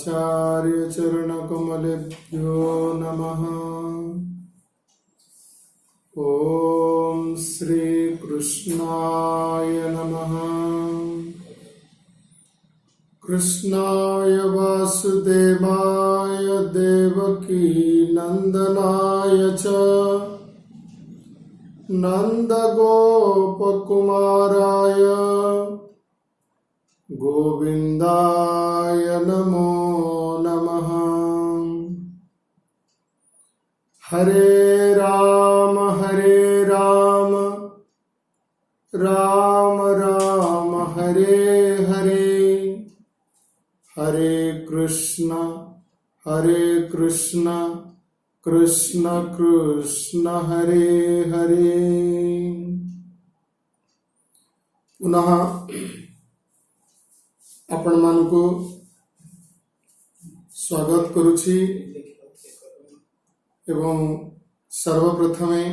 आचार्यचरणकमलेभ्यो नमः। ॐ श्रीकृष्णाय नमः। कृष्णाय वासुदेवाय देवकी नंदनाय च नन्दगोपकुमाराय गोविन्दाय नमो नमः। हरे राम राम राम हरे हरे, हरे कृष्ण कृष्ण कृष्ण हरे हरे। पुनः आपण मानकु स्वागत करुछि एवं सर्वप्रथमे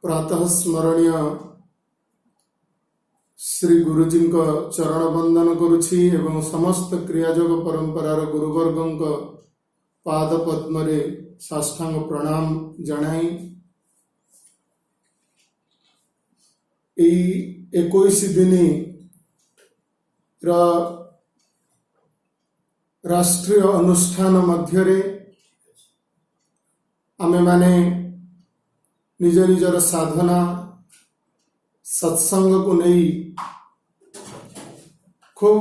प्रातः स्मरणीय श्री गुरुजी चरण वंदन करुछि एवं समस्त क्रियायोग परंपरार गुरुवर्गों पाद पद्मरे साष्टांग प्रणाम जनाई 21 दिन राष्ट्रीय अनुष्ठान मध्यरे आमे माने निज निजर साधना सत्संग को नहीं खूब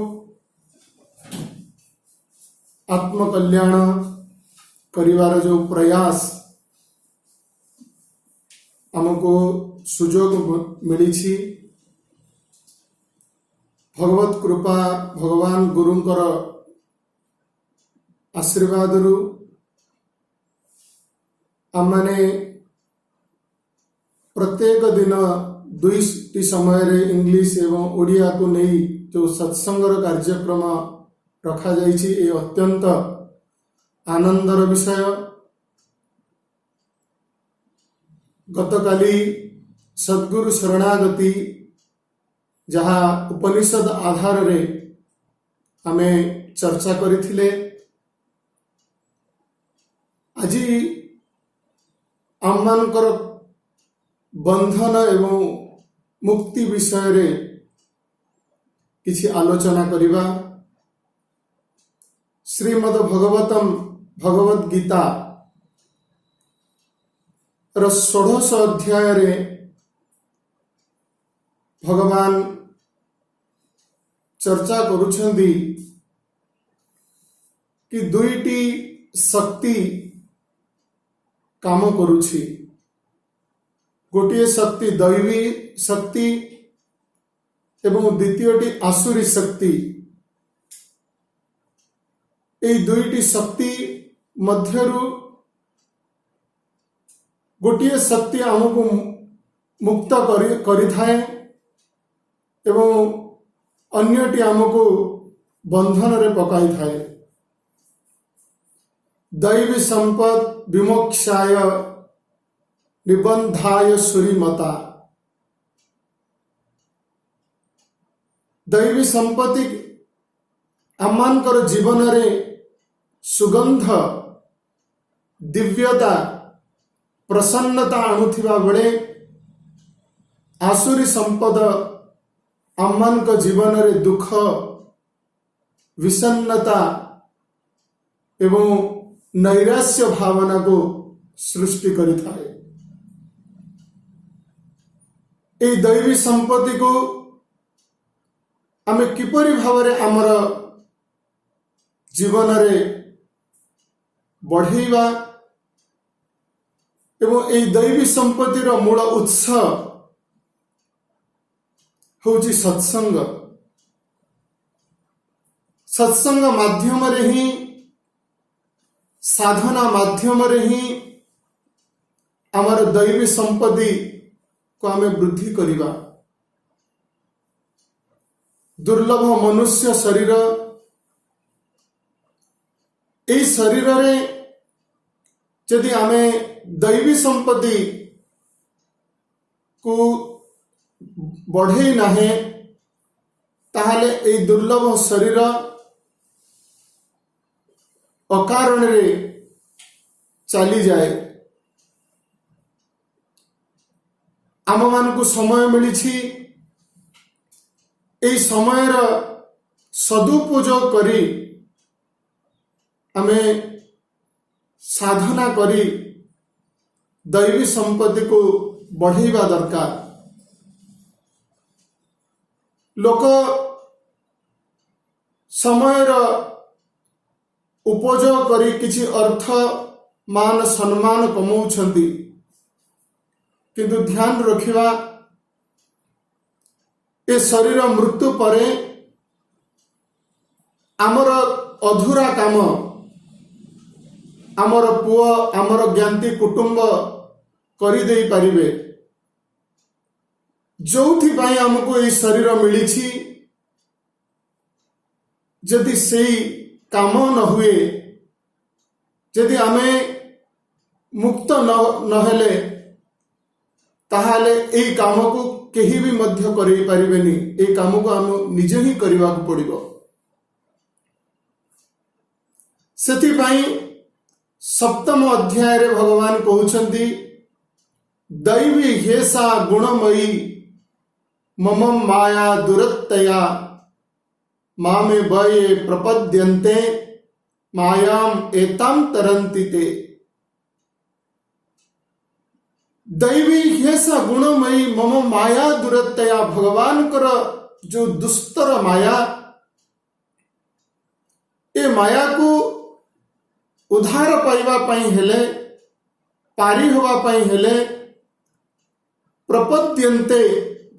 आत्मकल्याण करिवार जो प्रयास हमको सुजोग मिली, भगवत कृपा भगवान गुरुंकर आशीर्वाद रु आमने प्रत्येक दिन 2 समय रे इंग्लिश एवं ओडिया को नहीं जो सत्संगर कार्यक्रम रखा जाइछि ए अत्यंत आनंदर विषय। गतकाली सद्गुरु शरणागति जहाँ उपनिषद आधार रे आमे चर्चा करिथिले, आजी आममानकर बंधन एवं मुक्ति विषय रे किछि आलोचना करिबा। श्रीमद् भगवतम भगवद गीता र 16 अध्याय रे भगवान चर्चा करुछंदी कि 2टी शक्ति काम करुछि। गोटे शक्ति दैवी शक्ति एवं द्वितीयटी आसुरी शक्ति। এই 2टी शक्ति मध्यरु गोटे शक्ति हमको मुक्त करि थाए एवं अन्यटी हमको बंधन रे पकाई थाए। दैवी संपद विमोक्षाय निबंधाय सुरीमता। दैवी संपत्ति आममानकर जीवन रे सुगंध दिव्यता प्रसन्नता आणुथिबा बेले आसुरी संपद आममानक जीवन रे दुख विषन्नता एवं नैराश्य भावना को सृष्टि करि थाए। ए दैवी संपत्ति को आमे किपरि भावरे आमर जीवन रे बढ़ेवा एवं ए दैवी संपत्ति रो मूल उत्स होची सत्संग। सत्संग माध्यम रे ही साधना माध्यम रे ही आमर दैवी संपत्ति को आमे वृद्धि करिबा। दुर्लभ मनुष्य शरीर ए शरीर रे यदि आमे दैवी संपत्ति को बढ़े नाहे ताहले ए दुर्लभ शरीर अकारण रे चली जाए। आम मान को समय मिली ए समयर सदुपयोग करी आमे साधना करी दैवी संपत्ति को बढ़ाइबा दरकार। लोक समयर उपयोग करी किछि अर्थ मान सम्मान कमाउछंती, किंतु ध्यान रखिबा ए शरीर मृत्यु परे आमर अधूरा काम आमर पुओ आमर ज्ञाति कुटुंब करि देई परिबे। जोथि पाई हमको ए शरीर मिली, जदि सेई काम न हुए, जदि आमे मुक्त न हेले, ताहाले ए काम को केही भी मध्य करि परिबेनी। ए काम को हम निजे ही करबा को पड़िबो। सेति पाई सप्तम अध्याय रे भगवान कहउछंती, दैवी हेसा गुणमयी मम माया दुरत्तया मामे वये प्रपद्यन्ते मायाम एताम तरन्ति ते। दैवी हेसा गुणमयी मम माया दुरत्तया, भगवान कर जो दुस्तर माया, ए माया को उद्धार पाइबा पाई हेले, पारी होबा पाई हेले, प्रपद्यन्ते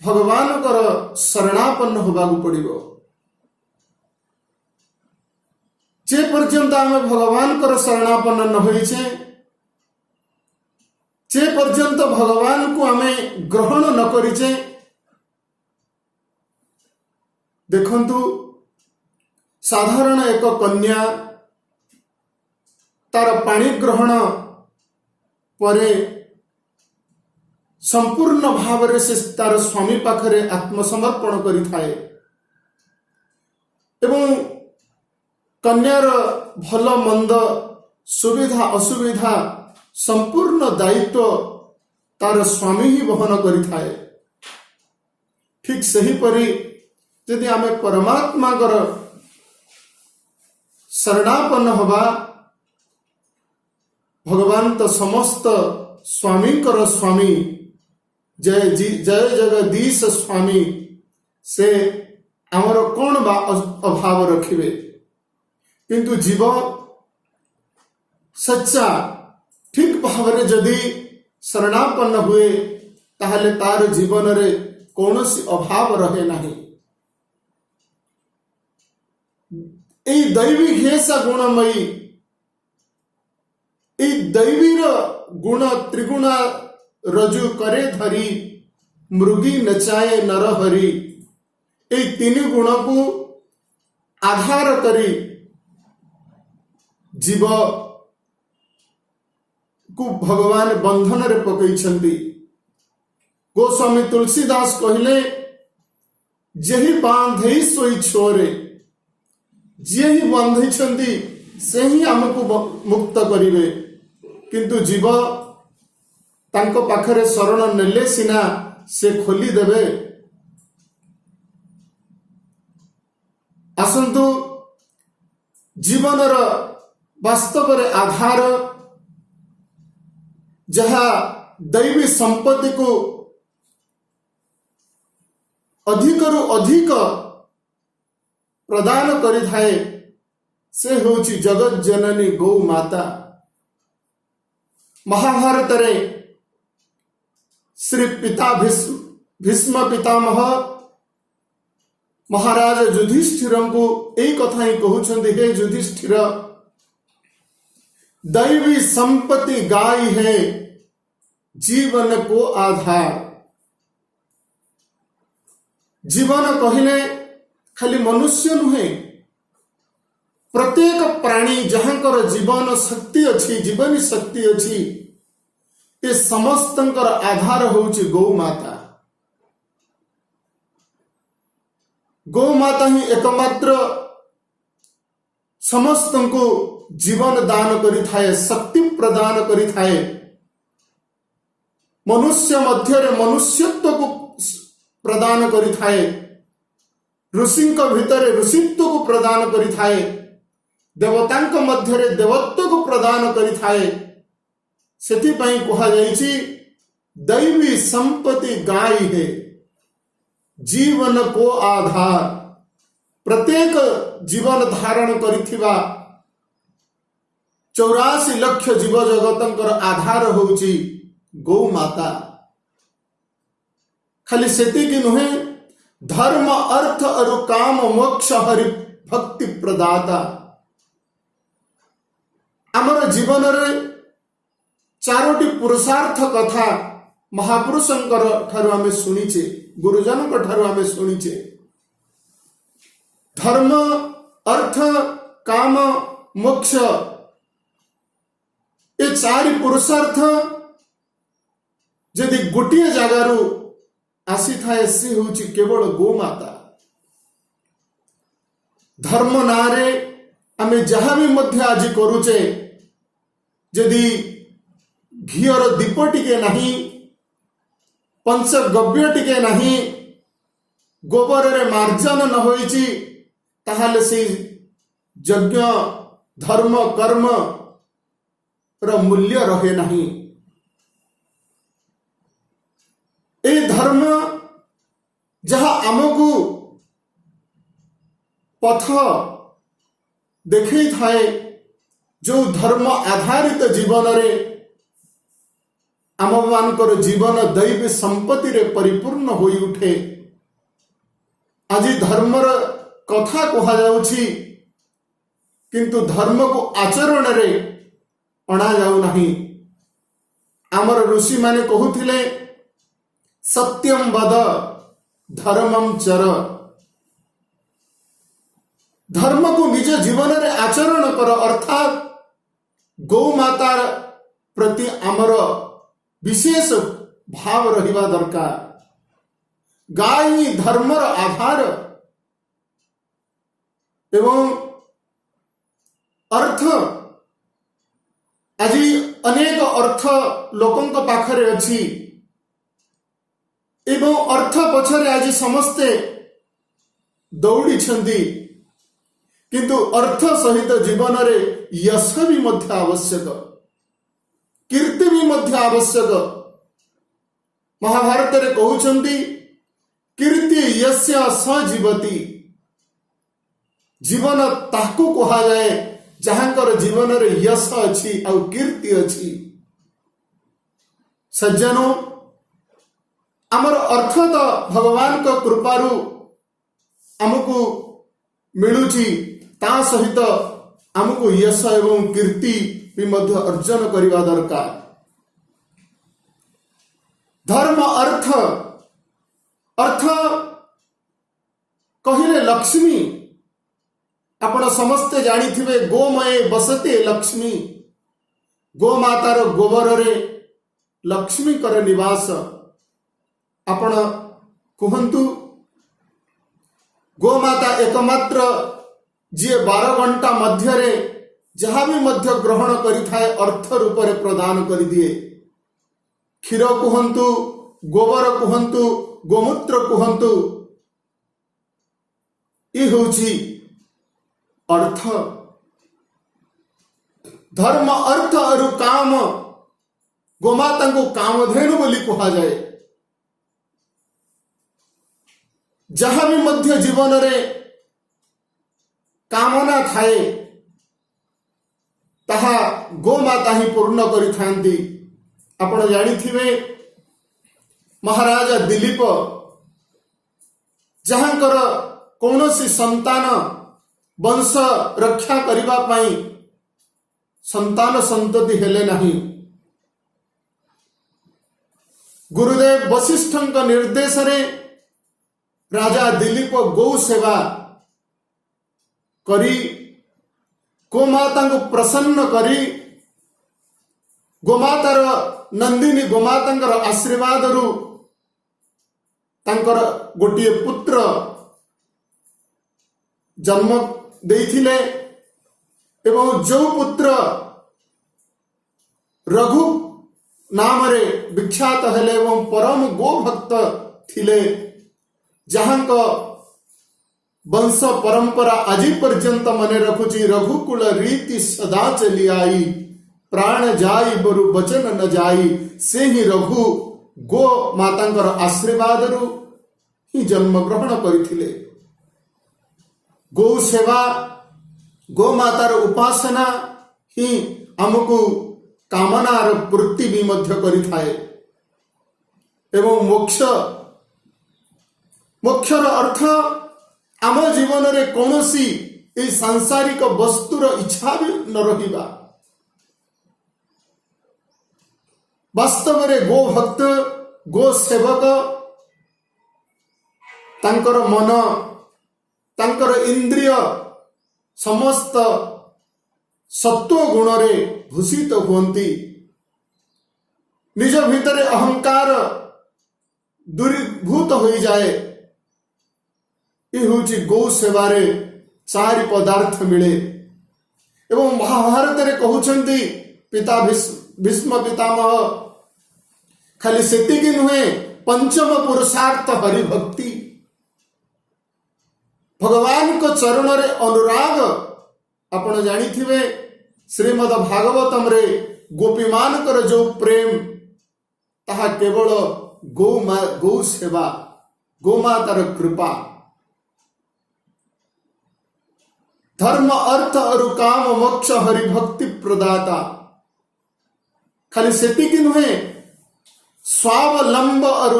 भगवान कर शरणापन्न होबा को पड़िबो। जे पर्यंत आमे भगवान कर शरणापन्न न होइछे, जे पर्यंत भगवान को आमे ग्रहण न करिछे, देखंतु साधारण एक कन्या तार पाणी ग्रहण परे संपूर्ण भाव से तार स्वामी पाखरे आत्मसमर्पण करि थाए एवं कन्यार भल मंद सुविधा असुविधा संपूर्ण दायित्व तार स्वामी ही वहन करि थाए। ठीक सही परी यदि आमे परमात्मा कर शरणापन्न होबा, भगवान तो समस्त स्वामी कर स्वामी, जय जगदीश स्वामी से आमर कौन बा अभाव रखिबे। किंतु जीव सच्चा ठीक भाव रे जदि शरणापन्न हुए, ताहले तार जीवन रे कौनसी अभाव रहे नहीं। ए दैवी हेसा गुणमयी, ए दैवीर गुण त्रिगुणा रजु करे धरी, मृगी नचाए नर हरि। ए तीन गुण को आधार करी जीव को भगवान बंधन रे पकईछंती। गोस्वामी तुलसीदास कहले, जेहि बांधे सोई छोरे, जे ही बांधीछंती से ही हमको मुक्त करिवे। किंतु जीव तांको पाखरे शरण नेले सिना से खोली देवे। आसंतु जीवनर वास्तव रे आधार जहा दैवी संपत्ति को अधिकरु अधिक प्रदान करि थाए, से होची जगत जननी गौ माता। महाभारत रे श्री पिता भीष्म पितामह महाराज युधिष्ठिर को एक कथा ही कहउछंती, हे युधिष्ठिर, दैवी संपत्ति गाय है जीवन को आधार। जीवन कहले खाली मनुष्य नुहे, प्रत्येक प्राणी जहांकर जीवन शक्ति अच्छी, जीवनी शक्ति अच्छी, ये समस्तंकर आधार होउची गौ माता। गौ माता ही एकमात्र समस्त को जीवन दान करिथाए, शक्ति प्रदान करिथाए, मनुष्य मध्य मनुष्यत्व को प्रदान करिथाए, ऋषिंक भितर ऋषित्व को प्रदान करिथाए, देवतांक मध्य देवत्व को प्रदान करिथाए। सेथिपाई कहा जाइछि दैवी संपत्ति गाय है, जीवन को आधार। प्रत्येक जीवन धारण करिथिबा 84 लाख जीव जगतंकर आधार होउछि गौ माता। खाली सेतिकी नुहे, धर्म अर्थ और काम मोक्ष हरि भक्ति प्रदाता। आमर जीवन रे 4टी पुरुषार्थ कथा महापुरुषंकर ठारू आमे सुनिचे, गुरुजनक ठारू आमे सुनिचे। धर्म अर्थ काम मोक्ष ए 4 पुरुषार्थ यदि गोटे जगारू आसी थाए सी होची केवल गोमाता। धर्म नारे आमे जहाँ भी मध्य आज करुचे, यदि घीर दीप टिके नहीं, पंचगव्य टिके नहीं, गोबर रे मार्जन न होईची, ताहाले से यज्ञ धर्म कर्म र मूल्य रहे नहीं। ए धर्म जहाँ आमको पथ देखई थाए, जो धर्म आधारित जीवन रे आम मानकर जीवन दैवी संपत्ति रे परिपूर्ण होई उठे। आज धर्मर कथा कहा जाउछि, किंतु धर्म को आचरण रे अणा जाऊ नहीं। आमर ऋषि माने कहूथिले सत्यम वद धर्मम चर। धर्म को निज जीवन रे आचरण कर, अर्थात गौ माता प्रति आमर विशेष भाव रहिबा दरकार। गाय ही धर्मर आधार एवं अर्थ। आज अनेक अर्थ लोकंक पाखरे अछि एवं अर्थ पछरे आज समस्ते दौड़ी छंदी, किंतु अर्थ सहित जीवन रे यश भी मध्य आवश्यक, कीर्ति भी मध्य आवश्यक। महाभारत रे कहउछंती कीर्ति यस्य स जीवति। जीवन ताकू कहा जाए जहाँकर जीवन रे यश अछि और कीर्ति अछि। सज्जनों, आमर अर्थ तो भगवान को कृपारू आमको मिलुची, ता सहित आमको यश एवं कीर्ति भी मध्य अर्जन करिवा दरकार। धर्म अर्थ अर्थ कहिले लक्ष्मी। आपण समस्ते जानिथिबे गोमये बसते लक्ष्मी। गोमातार गोबर रे लक्ष्मी कर निवास। आपण कहंतु गोमाता एकमात्र जे 12 घंटा मध्य रे जहाँ भी मध्य ग्रहण करि थाए अर्थ रूप रे प्रदान करि दिए। क्षीर कहंतु, गोबर कहंतु, गोमूत्र कहंतु, ये होची अर्थ। धर्म अर्थ और काम, गोमाता को कामधेनु बोली कहा जाए। जहाँ भी मध्य जीवन रे कामना थाए ताहा गोमाता ही पूर्ण करि थांती। आपण जानिथिबे महाराजा दिलीप जहाँकर कौनसी संतान वंश रक्षा करिबा पाई संतान संतति हेले नहीं। गुरुदेव वशिष्ठंक निर्देश रे राजा दिलीप गौ सेवा करी गोमाता को प्रसन्न करी गोमातार नंदिनी गोमातांकर आशीर्वाद रु तांकर गोटिए पुत्र जन्म देइथिले एवं जो पुत्र रघु नाम रे विख्यात हेले एवं परम गोभक्त थिले, जहां वंश परंपरा आज पर्यंत मने रखुची, रघुकुल रीति सदा चली आई, प्राण जाई बरु वचन न जाई, से ही रघु गो मातांकर आशीर्वाद रु ही जन्म ग्रहण करथिले। गौ सेवा, गो मातार उपासना ही हमको कामनार पूर्ति भी मध्य करिथाए एवं मोक्षर अर्थ आम जीवन रे कौनसी ए सांसारिक वस्तुर इच्छा भी न रहिबा। वास्तव में गो भक्त, गो सेवक तांकर मन, तांकर इंद्रिय समस्त सत्व गुण रे भूषित हुअंती, निज भितरे अहंकार दूरीभूत हो जाए। ये हूँ गौ सेवारे चारि पदार्थ मिले एवं महाभारत रे कहउछंती पिता भीष्म पितामह खाली सेतिकी नुहे, पंचम पुरुषार्थ हरिभक्ति, भगवान को चरण रे अनुराग। आपण जानिथिबे श्रीमद भागवतम रे गोपी मानकर जो प्रेम ताहा केवल गौ सेवा, गोमातार कृपा। धर्म अर्थ और काम मोक्ष हरिभक्ति प्रदाता, खाली सेतिकी नुहे, स्वावलंब और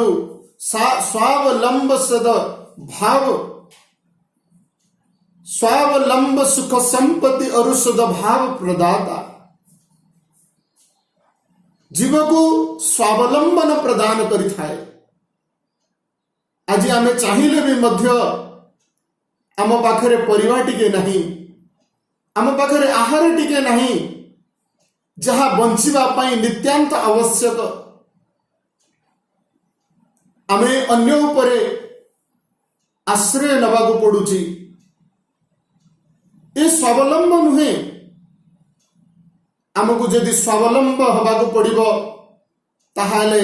स्वावलंब सद भाव, स्वावलंब सुख संपत्ति और सद भाव प्रदाता, जीव को स्वावलंबन प्रदान करिथाए। आज आमे चाहिए भी मध्य आम पाखरे परिवा टिके नहीं, आम पाखरे आहार टिके नहीं, जहा बंचिबा पाई नित्यांत आवश्यक। आमे अन्य उपरे आश्रय नबाकू पड़ुची। ये स्वावलंब नुहे। आमको यदि स्वावलंब हबाकू पड़िबो ताहाले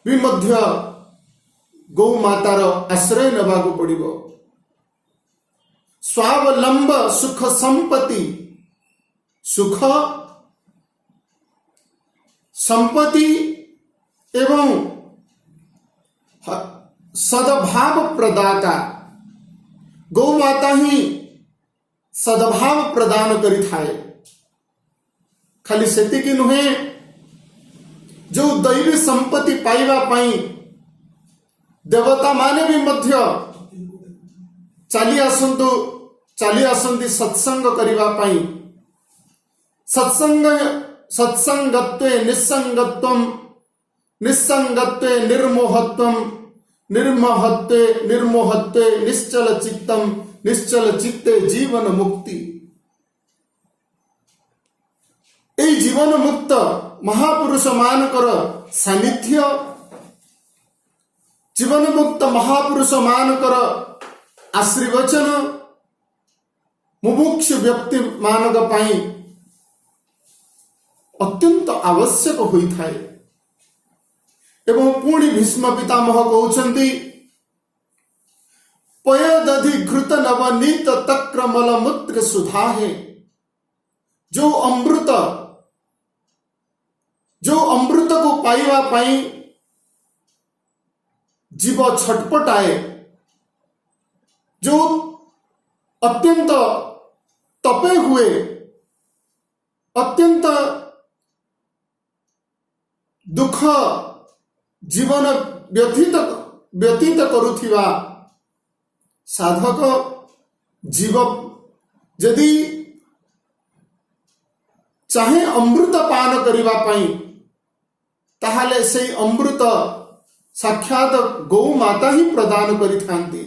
भी मध्य गौ मातार आश्रय नबाकू पड़िबो। स्वावलंब सुख संपत्ति, सुख संपत्ति एवं सद्भाव प्रदाता, गौ माता ही सद्भाव प्रदान करिथाए। खाली सेतिकी नुहे, जो दैवी संपत्ति पाइबा पाई देवता माने भी मध्य चली आसंती सत्संग करिबा पाई। सत्संगत्वे निस्संगत्वम, निस्संगत्वे निर्मोहत्वम, निर्मोहत्वे निश्चल चित्तम, निश्चल चित्ते जीवन मुक्ति। ए जीवन मुक्त महापुरुष मानकर सानिध्य, जीवन मुक्त महापुरुष मानकर आशीर्वचन मुमुक्षु व्यक्ति मानक पाई अत्यंत आवश्यक होइथाए। एवं पुणी भीष्म पितामह कहउछंती, पयदधि घृत नवनीत तक्रमल मूत्र सुधाहे। जो अमृत को पाइबा पाई जीव छटपटाए, जो अत्यंत तपे हुए, अत्यंत दुख जीवन व्यतीत करुथिबा साधक जीव यदि चाहे अमृत पान करिबा पाई, ताहाले से अमृत साक्षात गौ माता ही प्रदान करिथांती।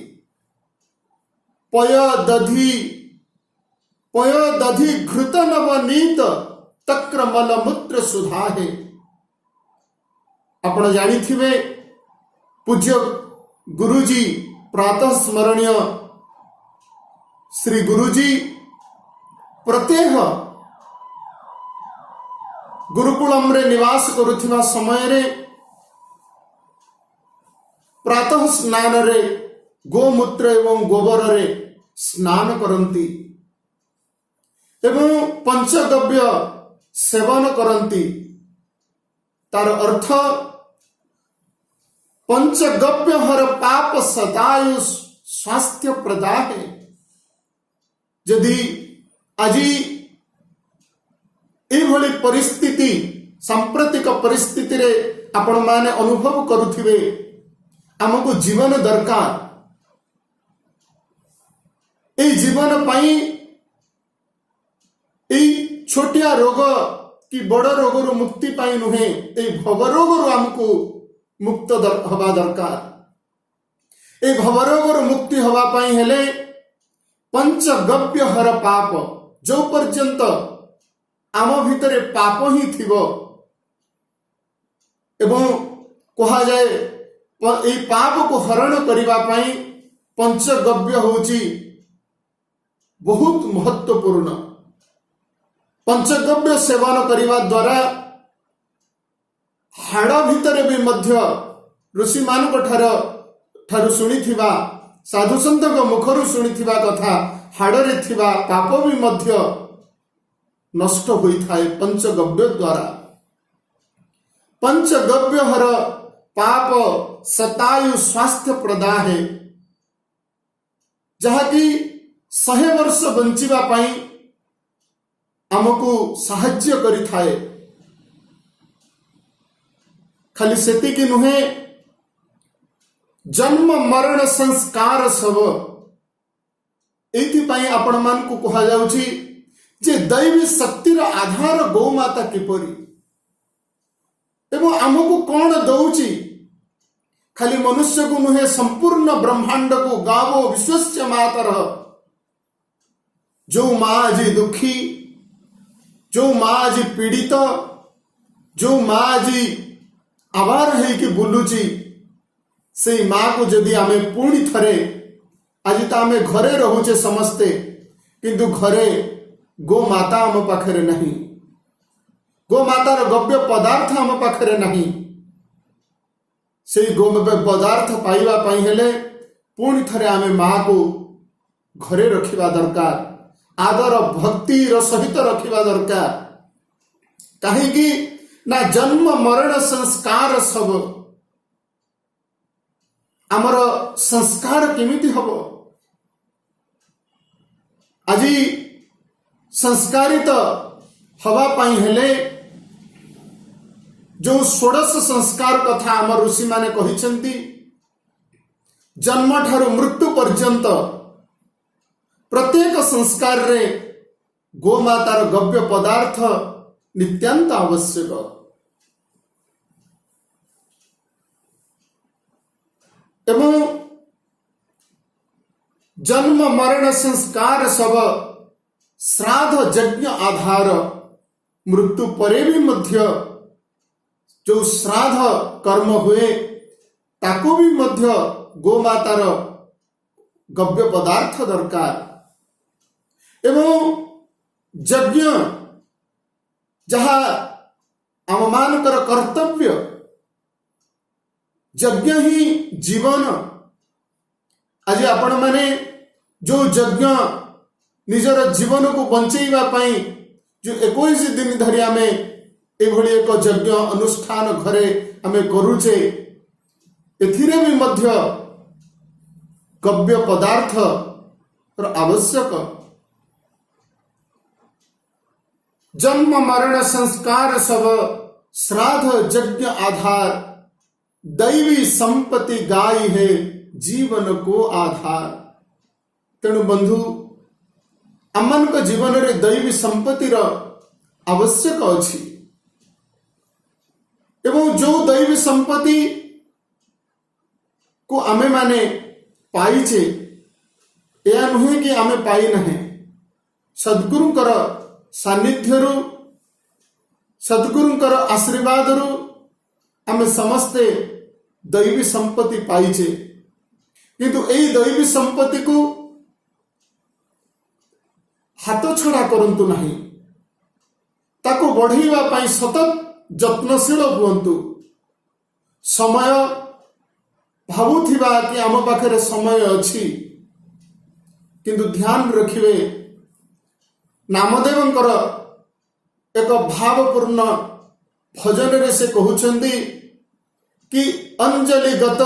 पयदधि घृत नवनीत तक्रमल मूत्र सुधाहे। आपण जानिथिबे पूज्य गुरुजी, प्रातः स्मरणीय श्री गुरुजी प्रत्येक गुरुकुलम रे निवास करुथिबा समय रे प्रातः स्नान रे गोमूत्र एवं गोबर रे स्नान करती एवं पंचगव्य सेवन करती। तार अर्थ पंचगव्य हर पाप सतायु स्वास्थ्य प्रदा है। यदि आज एभली परिस्थिति सांप्रतिक परिस्थिति रे आपण माने अनुभव करुथिबे हमको जीवन दरकार। ए जीवन पाई ए छोटिया रोग कि बड़ रोग रु मुक्ति पाई नुहे, ए भवरोग रु हमको मुक्त हवा दरकार। ए भवरोग रु मुक्ति हवा पाई हेले पंचगव्य हर पाप, जो पर्यंत आम भितरे पाप ही थिबो एवं कहा जाए ए पाप को हरण करिबा पाई पंचगव्य होची बहुत महत्वपूर्ण। पंचगव्य सेवन करिबा द्वारा हाड़ भितरे भी मध्य ऋषि मानक ठारू सुनिथिबा साधु संतक मुखरू सुनिथिबा कथा हाड़रे थिबा पाप भी मध्य नष्ट होइथाए पंचगव्य द्वारा। पंचगव्य हर पाप सतायु स्वास्थ्य प्रदा है, जहाँकि 100 वर्ष बंचिबा पाई आमको साहाय्य करिथाए। खाली सेतिकी नुहे, जन्म मरण संस्कार सब एथिपाई आपण मान को कहा जाउछि जे दैवी शक्तिर आधार गौमाता किपरि एवं आमको कौन दौची। खाली मनुष्य को नुहे, संपूर्ण ब्रह्मांड को गावो विश्वस्य मातर। जो माँ आज दुखी, जो माँ आज पीड़ित, जो माँ आज आवार है कि बुलुची, से माँ को जदि आमे पुणी थरे आज तो आमे घरे रहुचे समस्ते, किंतु घरे गो माता आम पाखरे नहीं, गो मातार गव्य पदार्थ आम पाखरे नहीं। से गव्य पदार्थ पाइबा पाई हेले पुणी थरे आमे माँ को घरे रखिबा दरकार, आदर भक्ति सहित रखिबा दरकार। कहीं ना जन्म मरण संस्कार सब आमर संस्कार केमिति हबो। आज संस्कारित हवा पाई हेले जो 16 संस्कार कथा आम ऋषि माने कहिसेंती, जन्म ठारू मृत्यु पर्यंत प्रत्येक संस्कार रे गोमातार गव्य पदार्थ नित्यांत आवश्यक। एवं जन्म मरण संस्कार सब श्राद्ध यज्ञ आधार, मृत्यु परे भी मध्य जो श्राद्ध कर्म हुए ताको भी मध्य गोमातार गव्य पदार्थ दरकार। एवं यज्ञ जहाँ आम मानकर कर्तव्य, यज्ञ ही जीवन। आज आपण माने जो यज्ञ निजर जीवन को बंचेइबा पाई जो 21 दिन धरी आमे एभली एक यज्ञ अनुष्ठान घरे आमे करूचे, एथिरे भी मध्य गव्य पदार्थ आवश्यक। जन्म मरण संस्कार सब श्राद्ध यज्ञ आधार, दैवी संपत्ति गाय है जीवन को आधार। तेणु बंधु आमन को जीवन रे दैवी संपत्ति आवश्यक अछि। एवं जो दैवी संपत्ति को आमे माने पाइचे, या नुहे कि आमे पाई नहीं। सद्गुरुंकर सान्निध्यरु, सद्गुरुंकर आशीर्वादरु आमे समस्ते दैवी संपत्ति पाइचे, किंतु एई दैवी संपत्ति को ହାତ ଛଡ଼ା କରନ୍ତୁ ନାହିଁ। ତାକୁ ବଢ଼େଇବା ପାଇଁ ସତତ ଯତ୍ନଶୀଳ ହୁଅନ୍ତୁ। ସମୟ ଭାବୁଥିବା କି ଆମ ପାଖରେ ସମୟ ଅଛି, କିନ୍ତୁ ଧ୍ୟାନ ରଖିବେ ନାମଦେବଙ୍କର ଏକ ଭାବପୂର୍ଣ୍ଣ ଭଜନରେ ସେ କହୁଛନ୍ତି କି ଅଞ୍ଜଳିଗତ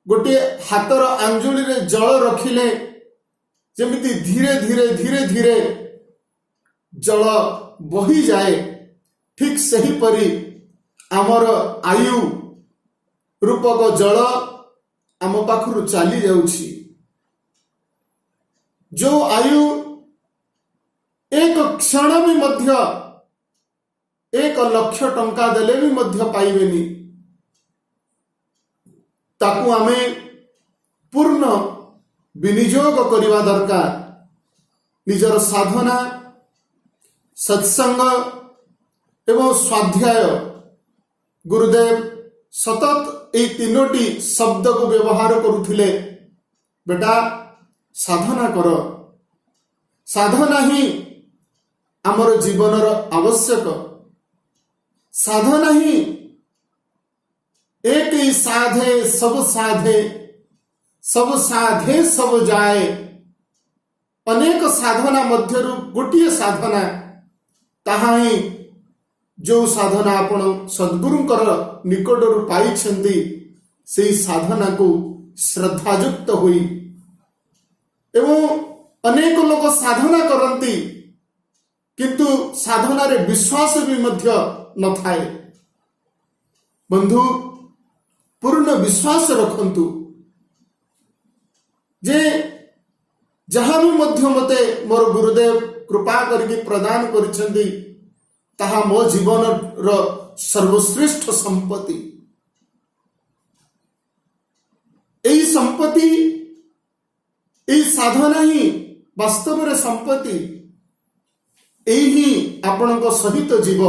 ଗୋଟିଏ ହାତର ଆଞ୍ଜୁଳିରେ ଜଳ ରଖିଲେ ଯେମିତି ଧୀରେ ଧୀରେ ଧୀରେ ଧୀରେ ଜଳ ବହିଯାଏ, ଠିକ୍ ସେହିପରି ଆମର ଆୟୁ ରୂପକ ଜଳ ଆମ ପାଖରୁ ଚାଲି ଯାଉଛି। ଯେଉଁ ଆୟୁ ଏକ କ୍ଷଣ ବି ମଧ୍ୟ 1,00,000 ଟଙ୍କା ଦେଲେ ବି ମଧ୍ୟ ପାଇବେନି, ତାକୁ ଆମେ ପୂର୍ଣ୍ଣ ବିନିଯୋଗ କରିବା ଦରକାର। ନିଜର ସାଧନା, ସତ୍ସଙ୍ଗ ଏବଂ ସ୍ୱାଧ୍ୟାୟ, ଗୁରୁଦେବ ସତତ ଏହି 3ଟି ଶବ୍ଦକୁ ବ୍ୟବହାର କରୁଥିଲେ। ବେଟା, ସାଧନା କର। ସାଧନା ହିଁ ଆମର ଜୀବନର ଆବଶ୍ୟକ। ସାଧନା ହିଁ ଏକ ହି ସାଧେ ସବୁ ସାଧେ, ସବୁ ସାଧେ ସବୁ ଯାଏ। ଅନେକ ସାଧନା ମଧ୍ୟରୁ ଗୋଟିଏ ସାଧନା, ତାହା ହିଁ ଯେଉଁ ସାଧନା ଆପଣ ସଦ୍ଗୁରୁଙ୍କର ନିକଟରୁ ପାଇଛନ୍ତି, ସେହି ସାଧନାକୁ ଶ୍ରଦ୍ଧାଯୁକ୍ତ ହୋଇ, ଏବଂ ଅନେକ ଲୋକ ସାଧନା କରନ୍ତି କିନ୍ତୁ ସାଧନାରେ ବିଶ୍ୱାସ ବି ମଧ୍ୟ ନଥାଏ। ବନ୍ଧୁ, ପୂର୍ଣ୍ଣ ବିଶ୍ୱାସ ରଖନ୍ତୁ ଯେ ଯାହା ବି ମଧ୍ୟ ମୋତେ ମୋର ଗୁରୁଦେବ କୃପା କରିକି ପ୍ରଦାନ କରିଛନ୍ତି, ତାହା ମୋ ଜୀବନର ସର୍ବଶ୍ରେଷ୍ଠ ସମ୍ପତ୍ତି। ଏହି ସମ୍ପତ୍ତି, ଏହି ସାଧନା ହିଁ ବାସ୍ତବରେ ସମ୍ପତ୍ତି। ଏହି ହିଁ ଆପଣଙ୍କ ସହିତ ଯିବ।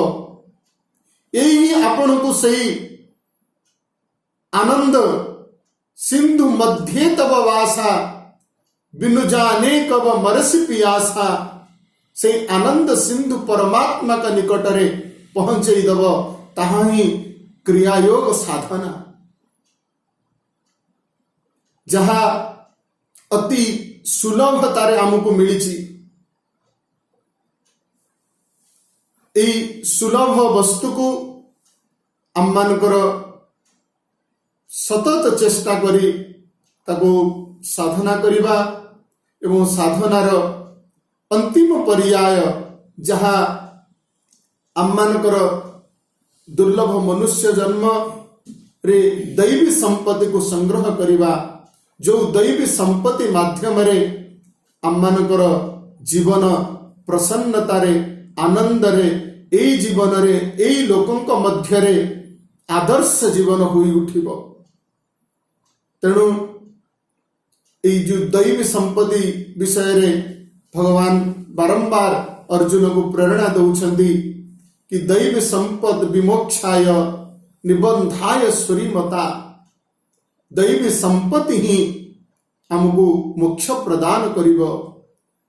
ଏହି ହିଁ ଆପଣଙ୍କୁ ସେହି ଆନନ୍ଦ ସିନ୍ଧୁ ମଧ୍ୟେ ତବ ବାସା, ବିନୁ ଜାନେ କବ ମରସି ପିଆସା, ସେହି ଆନନ୍ଦ ସିନ୍ଧୁ ପରମାତ୍ମାଙ୍କ ନିକଟରେ ପହଞ୍ଚେଇ ଦେବ। ତାହା ହିଁ କ୍ରିୟାଯୋଗ ସାଧନା, ଯାହା ଅତି ସୁଲଭତାରେ ଆମକୁ ମିଳିଛି। ଏହି ସୁଲଭ ବସ୍ତୁକୁ ଆମମାନଙ୍କର ସତତ ଚେଷ୍ଟା କରି ତାକୁ ସାଧନା କରିବା ଏବଂ ସାଧନାର ଅନ୍ତିମ ପର୍ଯ୍ୟାୟ, ଯାହା ଆମମାନଙ୍କର ଦୁର୍ଲଭ ମନୁଷ୍ୟ ଜନ୍ମରେ ଦୈବୀ ସମ୍ପତ୍ତିକୁ ସଂଗ୍ରହ କରିବା, ଯେଉଁ ଦୈବୀ ସମ୍ପତ୍ତି ମାଧ୍ୟମରେ ଆମମାନଙ୍କର ଜୀବନ ପ୍ରସନ୍ନତାରେ, ଆନନ୍ଦରେ, ଏଇ ଜୀବନରେ, ଏଇ ଲୋକଙ୍କ ମଧ୍ୟରେ ଆଦର୍ଶ ଜୀବନ ହୋଇ ଉଠିବ। ତେଣୁ ଏଇ ଯେଉଁ ଦୈବୀ ସମ୍ପତ୍ତି ବିଷୟରେ ଭଗବାନ ବାରମ୍ବାର ଅର୍ଜୁନକୁ ପ୍ରେରଣା ଦେଉଛନ୍ତି କି ଦୈବୀ ସମ୍ପଦ ବିମୋକ୍ଷାୟ ନିବନ୍ଧାୟ ସୁରୀମତା। ଦୈବୀ ସମ୍ପତ୍ତି ହିଁ ଆମକୁ ମୋକ୍ଷ ପ୍ରଦାନ କରିବ।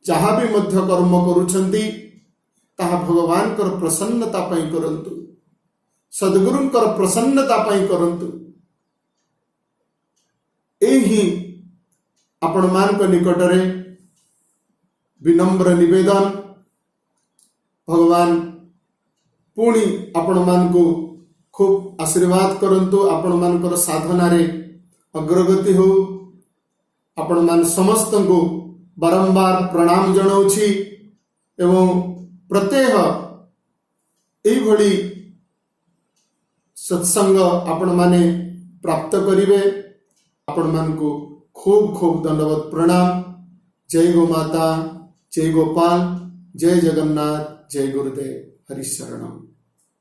ଯାହା ବି ମଧ୍ୟ କର୍ମ କରୁଛନ୍ତି ତାହା ଭଗବାନଙ୍କର ପ୍ରସନ୍ନତା ପାଇଁ କରନ୍ତୁ, ସଦ୍ଗୁରୁଙ୍କର ପ୍ରସନ୍ନତା ପାଇଁ କରନ୍ତୁ। ଏହି ହିଁ ଆପଣମାନଙ୍କ ନିକଟରେ ବିନମ୍ର ନିବେଦନ। ଭଗବାନ ପୁଣି ଆପଣମାନଙ୍କୁ ଖୁବ୍ ଆଶୀର୍ବାଦ କରନ୍ତୁ। ଆପଣମାନଙ୍କର ସାଧନାରେ ଅଗ୍ରଗତି ହେଉ। ଆପଣମାନେ ସମସ୍ତଙ୍କୁ ବାରମ୍ବାର ପ୍ରଣାମ ଜଣାଉଛି ଏବଂ ପ୍ରତ୍ୟହ ଏଇଭଳି ସତ୍ସଙ୍ଗ ଆପଣମାନେ ପ୍ରାପ୍ତ କରିବେ। ଆପଣମାନଙ୍କୁ ଖୁବ୍ ଖୁବ୍ ଦଣ୍ଡବତ ପ୍ରଣାମ। ଜୟ ଗୋ ମାତା, ଜୟ ଗୋପାଳ, ଜୟ ଜଗନ୍ନାଥ, ଜୟ ଗୁରୁଦେବ, ହରିଶରଣମ୍।